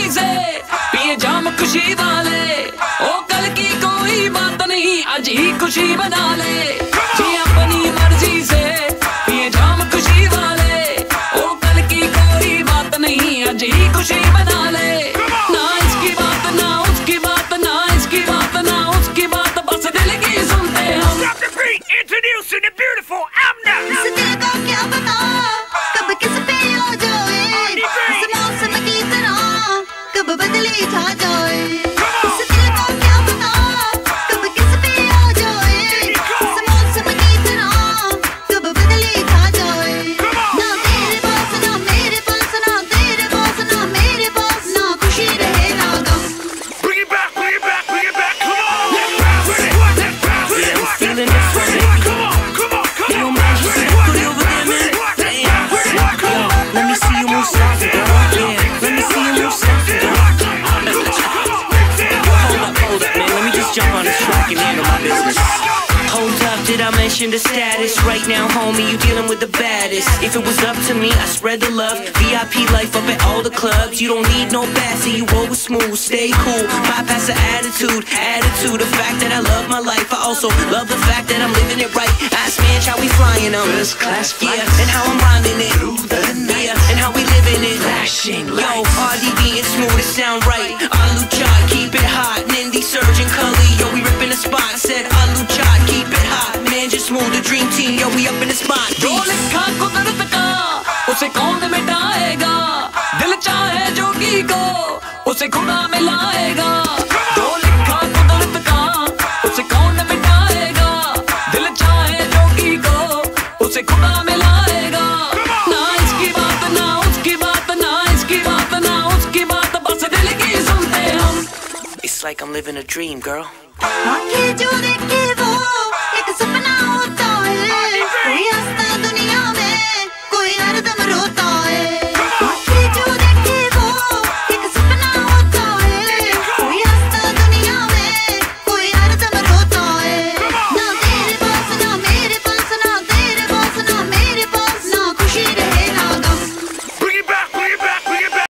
मर्जी से पिए जाम खुशी वाले, ओ कल की कोई बात नहीं, आज ही खुशी बना ले। जी अपनी मर्जी से पिए जाम खुशी वाले, ओ कल की कोई बात नहीं, आज ही खुशी बना ले। ना इसकी बात ना उसकी बात, ना इसकी बात ना उसकी बात, बस दिल की सुनते हम। Stop the beat, introducing the beautiful Amna. इस दिल को क्या पता कब किस पे हो जाए, इस मौसम की तरह कब बदली छा जाए। इस दिल को क्या पता कब किस पे हो जाए, इस मौसम की तरह कब बदली छा जाए। ना तेरे पास ना मेरे पास, ना तेरे पास ना मेरे पास, ना खुशी रहे ना गम। Bring it back, bring it back, bring it back. Come on, let's bounce with it. Let's bounce with it. Yeah, I'm feeling this one, baby. Come on, come on, come Yo, on. man, you see that booty over there, man? Damn. Yo, let me see you move soft, girl. Yeah, let me see you move soft, girl. Hold up, man. Let me just jump on this track and handle my business. Hold up, did I mention the status? Right now, homie, you dealing with the baddest. If it was up to me, I spread the love. VIP life up at all the clubs. You don't need no bassy, you roll with smooth. Stay cool, bypass the attitude. The fact that I love my life. I also love the fact that I'm living it right. Ask man, how we flying them. First class flights. Yeah, and how I'm rhyming it. Through the night. Yeah, and how we living it. Flashing Yo, lights. RDB and smooth, it sound right. Alu Chad, keep it hot. Nindy, Surgeon, Cully, yo, we ripping the spot. Said Alu Chad, keep it hot. Man, just smooth, the dream team, yo, we up in the spot. जो लिखा कुदरत का उसे कौन मिटाएगा, दिल चाहे जोगी को उसे खुदा मिलाएगा। जो लिखा कुदरत का उसे कौन मिटाएगा, दिल चाहे जोगी को उसे खुदा मिलाएगा। ना इसकी बात ना उसकी बात, ना इसकी बात ना उसकी बात, बस दिल की सुनते हम। It's like I'm living a dream, girl. आंखें जो देखे